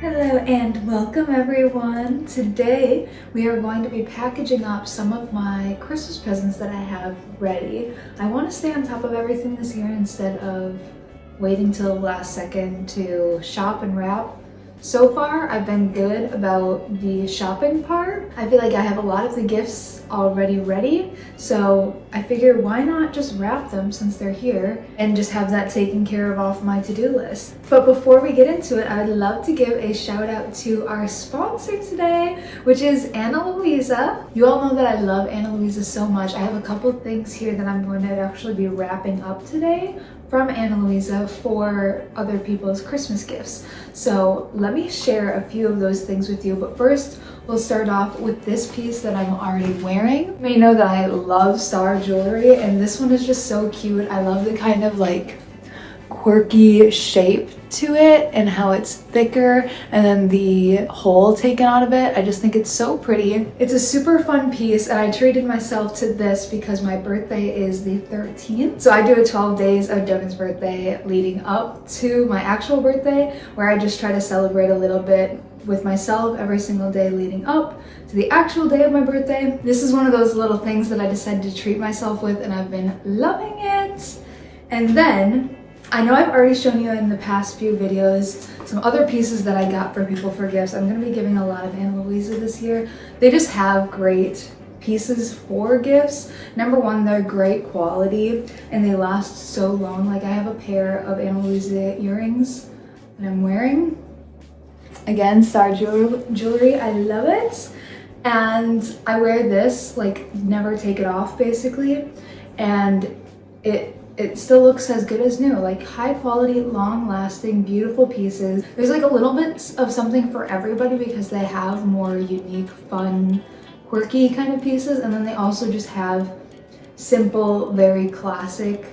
Hello and welcome everyone. Today we are going to be packaging up some of my Christmas presents that I have ready. I want to stay on top of everything this year instead of waiting till the last second to shop and wrap. So far, I've been good about the shopping part. I feel like I have a lot of the gifts already ready, so I figured why not just wrap them since they're here and just have that taken care of off my to-do list. But before we get into it, I'd love to give a shout out to our sponsor today, which is Ana Luisa. You all know that I love Ana Luisa so much. I have a couple things here that I'm going to actually be wrapping up today from Ana Luisa for other people's Christmas gifts. So let me share a few of those things with you, but first we'll start off with this piece that I'm already wearing. You may know that I love star jewelry, and this one is just so cute. I love the kind of like quirky shape to it and how it's thicker and then the hole taken out of it. I just think it's so pretty. It's a super fun piece, and I treated myself to this because my birthday is the 13th. So I do a 12 days of Devyn's birthday leading up to my actual birthday, where I just try to celebrate a little bit with myself every single day leading up to the actual day of my birthday. This is one of those little things that I decided to treat myself with, and I've been loving it. And then I know I've already shown you in the past few videos some other pieces that I got for people for gifts. I'm going to be giving a lot of Ana Luisa this year. They just have great pieces for gifts. Number one, they're great quality and they last so long. Like I have a pair of Ana Luisa earrings that I'm wearing. Again, star jewelry, I love it. And I wear this, like never take it off basically. And it still looks as good as new, like high quality, long lasting, beautiful pieces. There's like a little bit of something for everybody because they have more unique, fun, quirky kind of pieces. And then they also just have simple, very classic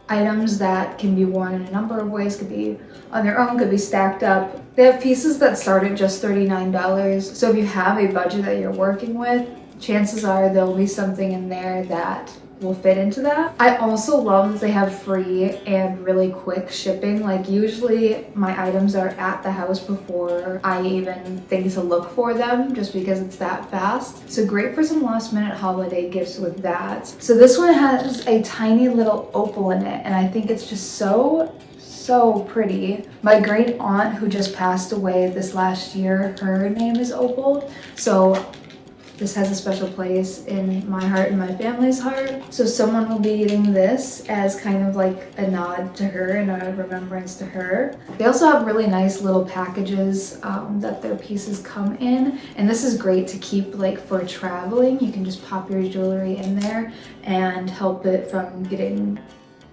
items that can be worn in a number of ways. Could be on their own, could be stacked up. They have pieces that start at just $39. So if you have a budget that you're working with, chances are there'll be something in there that will fit into that. I also love that they have free and really quick shipping. Like usually my items are at the house before I even think to look for them, just because it's that fast. So great for some last minute holiday gifts with that. So this one has a tiny little opal in it, and I think it's just so pretty. My great aunt who just passed away this last year, her name is Opal. So this has a special place in my heart and my family's heart. So someone will be getting this as kind of like a nod to her and a remembrance to her. They also have really nice little packages that their pieces come in. And this is great to keep like for traveling. You can just pop your jewelry in there and help it from getting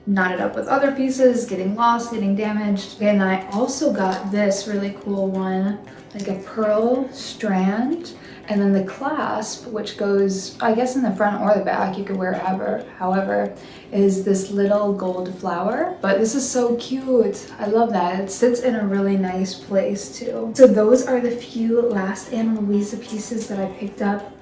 knotted up with other pieces, getting lost, getting damaged. And I also got this really cool one, like a pearl strand. And then the clasp, which goes, I guess, in the front or the back, you could wear it however, is this little gold flower. But this is so cute. I love that. It sits in a really nice place too. So those are the few last Ana Luisa pieces that I picked up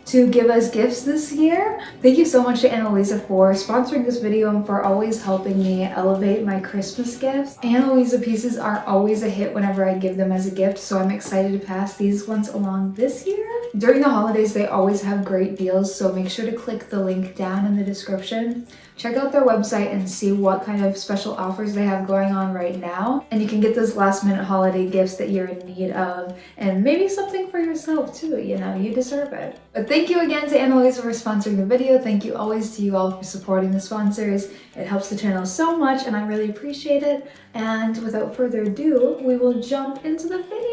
to give us gifts this year. Thank you so much to Ana Luisa for sponsoring this video and for always helping me elevate my Christmas gifts. Ana Luisa pieces are always a hit whenever I give them as a gift, so I'm excited to pass these ones along this year. During the holidays, they always have great deals, so make sure to click the link down in the description. Check out their website and see what kind of special offers they have going on right now. And you can get those last minute holiday gifts that you're in need of, and maybe something for yourself too, you know, you deserve it. But thank you again to Ana Luisa for sponsoring the video. Thank you always to you all for supporting the sponsors. It helps the channel so much and I really appreciate it. And without further ado, we will jump into the video.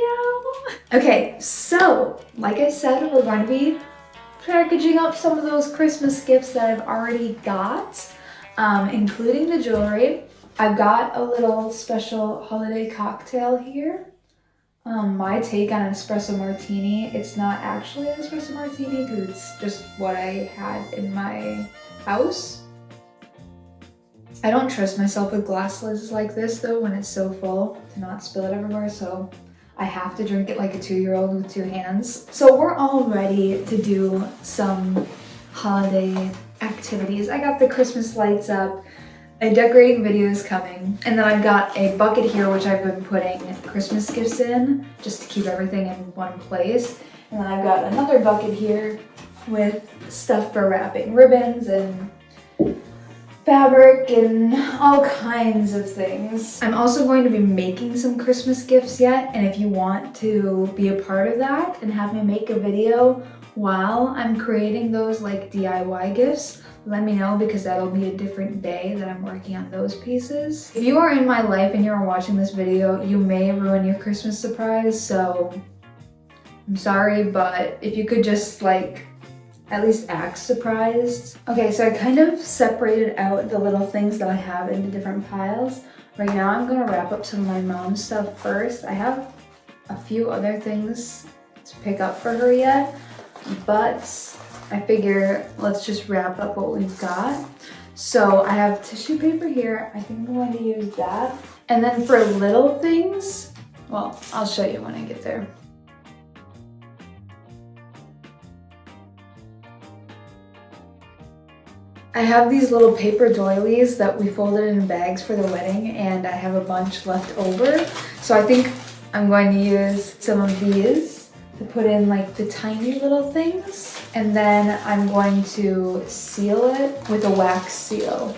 Okay, so like I said, we're going to be packaging up some of those Christmas gifts that I've already got, including the jewelry. I've got a little special holiday cocktail here. My take on an espresso martini. It's not actually an espresso martini because it's just what I had in my house. I don't trust myself with glass lids like this though when it's so full to not spill it everywhere, so I have to drink it like a 2-year-old with 2 hands. So we're all ready to do some holiday activities. I got the Christmas lights up. A decorating video is coming. And then I've got a bucket here which I've been putting Christmas gifts in just to keep everything in one place. And then I've got another bucket here with stuff for wrapping ribbons and fabric and all kinds of things. I'm also going to be making some Christmas gifts yet, and if you want to be a part of that and have me make a video while I'm creating those like DIY gifts, let me know, because that'll be a different day that I'm working on those pieces. If you are in my life and you're watching this video, you may ruin your Christmas surprise, so I'm sorry, but if you could just like at least act surprised. Okay, so I kind of separated out the little things that I have into different piles. Right now I'm gonna wrap up some of my mom's stuff first. I have a few other things to pick up for her yet, but I figure let's just wrap up what we've got. So I have tissue paper here. I think I'm going to use that. And then for little things, well, I'll show you when I get there. I have these little paper doilies that we folded in bags for the wedding, and I have a bunch left over. So I think I'm going to use some of these to put in like the tiny little things. And then I'm going to seal it with a wax seal.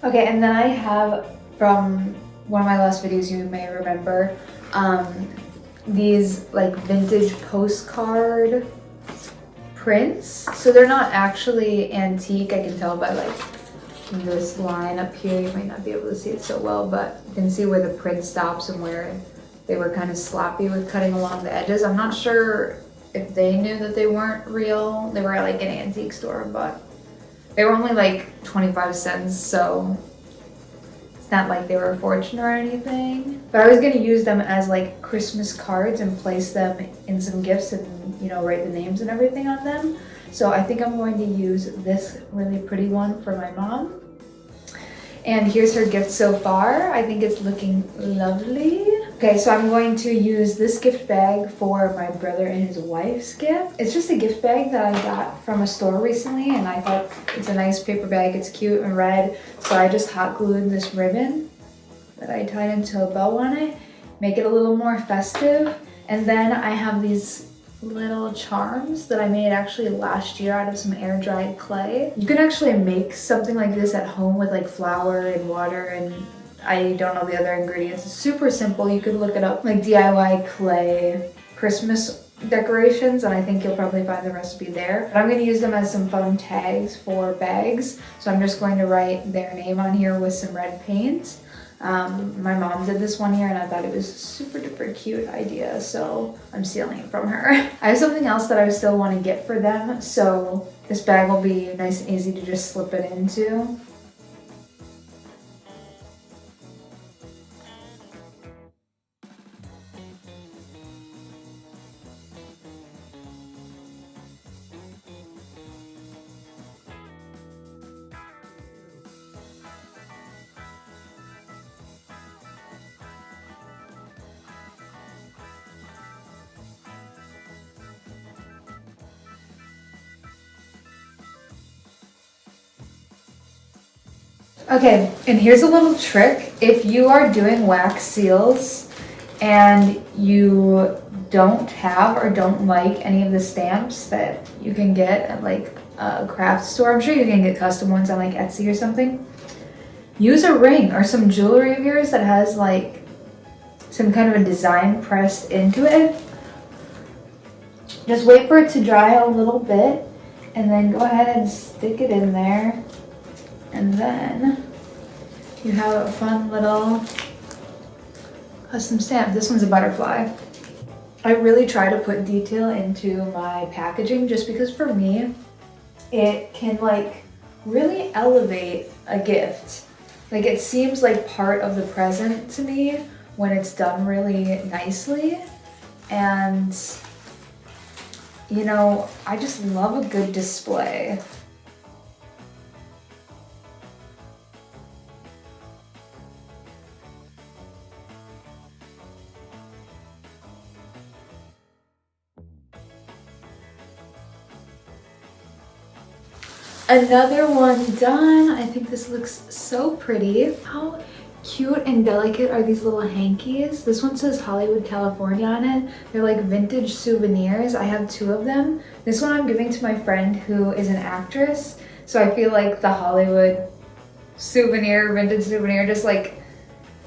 Okay, and then I have, from one of my last videos you may remember, these like vintage postcard prints. So they're not actually antique, I can tell by like this line up here. You might not be able to see it so well, but you can see where the print stops and where they were kind of sloppy with cutting along the edges. I'm not sure if they knew that they weren't real. They were at like an antique store, but they were only like 25 cents, so it's not like they were a fortune or anything. But I was gonna use them as like Christmas cards and place them in some gifts and, you know, write the names and everything on them. So I think I'm going to use this really pretty one for my mom. And here's her gift so far. I think it's looking lovely. Okay, so I'm going to use this gift bag for my brother and his wife's gift. It's just a gift bag that I got from a store recently, and I thought it's a nice paper bag. It's cute and red. So I just hot glued this ribbon that I tied into a bow on it, make it a little more festive. And then I have these little charms that I made actually last year out of some air dried clay. You can actually make something like this at home with like flour and water, and I don't know the other ingredients. It's super simple. You could look it up, like DIY clay Christmas decorations, and I think you'll probably find the recipe there. But I'm going to use them as some fun tags for bags. So I'm just going to write their name on here with some red paint. My mom did this one year and I thought it was a super duper cute idea, so I'm stealing it from her. I have something else that I still want to get for them, so this bag will be nice and easy to just slip it into. Okay, and here's a little trick. If you are doing wax seals and you don't have or don't like any of the stamps that you can get at like a craft store, I'm sure you can get custom ones on like Etsy or something, use a ring or some jewelry of yours that has like some kind of a design pressed into it. Just wait for it to dry a little bit and then go ahead and stick it in there. And then you have a fun little custom stamp. This one's a butterfly. I really try to put detail into my packaging just because for me, it can like really elevate a gift. Like it seems like part of the present to me when it's done really nicely. And you know, I just love a good display. Another one done. I think this looks so pretty. How cute and delicate are these little hankies? This one says Hollywood, California on it. They're like vintage souvenirs. I have 2 of them. This one I'm giving to my friend who is an actress. So I feel like the Hollywood souvenir, vintage souvenir just like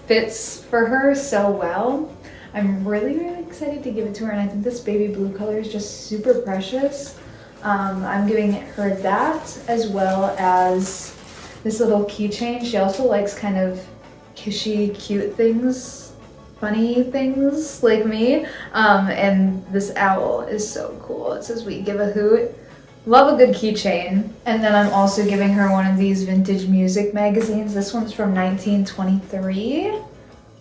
fits for her so well. I'm really, really excited to give it to her, and I think this baby blue color is just super precious. I'm giving her that, as well as this little keychain. She also likes kind of kishy, cute things, funny things like me. And this owl is so cool. It says we give a hoot. Love a good keychain. And then I'm also giving her one of these vintage music magazines. This one's from 1923.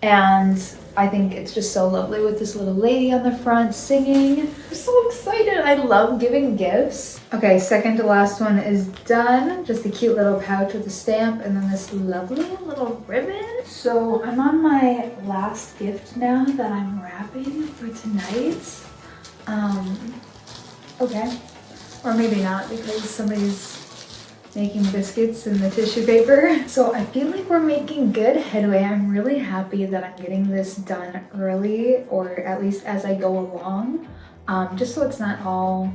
And I think it's just so lovely with this little lady on the front singing. I'm so excited. I love giving gifts. Okay, second to last one is done. Just a cute little pouch with a stamp and then this lovely little ribbon. So I'm on my last gift now that I'm wrapping for tonight. Okay. Or maybe not, because somebody's making biscuits in the tissue paper. So I feel like we're making good headway. I'm really happy that I'm getting this done early, or at least as I go along, just so it's not all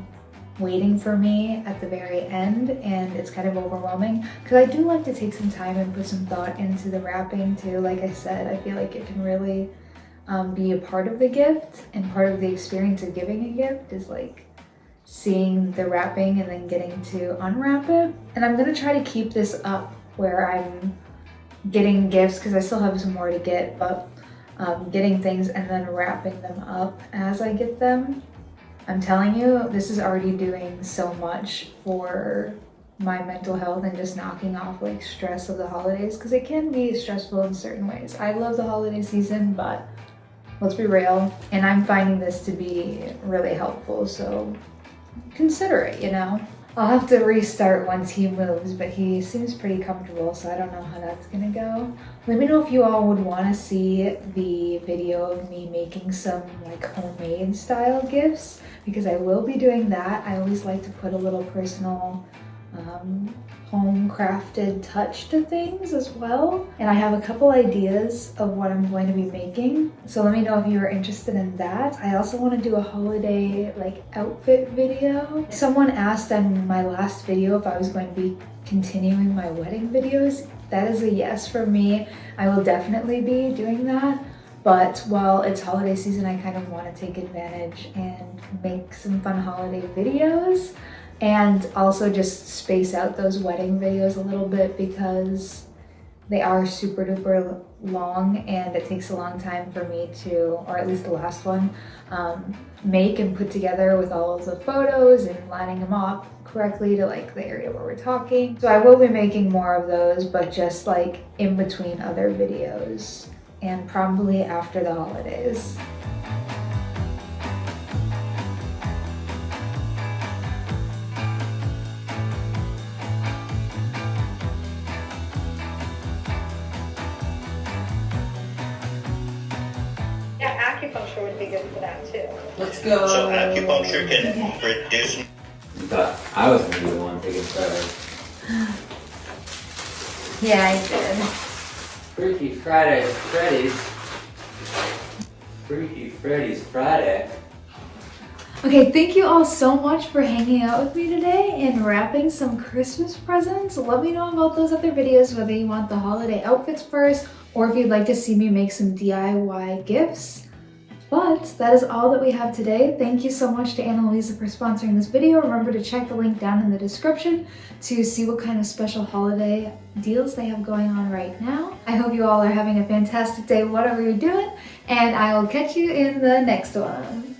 waiting for me at the very end and it's kind of overwhelming, because I do like to take some time and put some thought into the wrapping too. Like I said, I feel like it can really be a part of the gift, and part of the experience of giving a gift is like seeing the wrapping and then getting to unwrap it. And I'm gonna try to keep this up where I'm getting gifts, because I still have some more to get, but getting things and then wrapping them up as I get them. I'm telling you, this is already doing so much for my mental health and just knocking off like stress of the holidays, because it can be stressful in certain ways. I love the holiday season, but let's be real, and I'm finding this to be really helpful, so consider it, you know. I'll have to restart once he moves, but he seems pretty comfortable, so I don't know how that's gonna go. Let me know if you all would want to see the video of me making some like homemade style gifts, because I will be doing that. I always like to put a little personal home crafted touch to things as well. And I have a couple ideas of what I'm going to be making, so let me know if you are interested in that. I also want to do a holiday like outfit video. Someone asked on my last video if I was going to be continuing my wedding videos. That is a yes for me. I will definitely be doing that. But while it's holiday season, I kind of want to take advantage and make some fun holiday videos, and also just space out those wedding videos a little bit, because they are super duper long and it takes a long time for me to, or at least the last one, make and put together with all of the photos and lining them up correctly to like the area where we're talking. So I will be making more of those, but just like in between other videos, and probably after the holidays. Yeah, acupuncture would be good for that too. Let's go. So acupuncture can reduce. You thought I was gonna be the one taking photos. Yeah, I did. Freaky Friday, Freddy's. Freaky Freddy's Friday. Okay, thank you all so much for hanging out with me today and wrapping some Christmas presents. Let me know about those other videos, whether you want the holiday outfits first or if you'd like to see me make some DIY gifts. But that is all that we have today. Thank you so much to Annalisa for sponsoring this video. Remember to check the link down in the description to see what kind of special holiday deals they have going on right now. I hope you all are having a fantastic day, whatever you're doing, and I will catch you in the next one.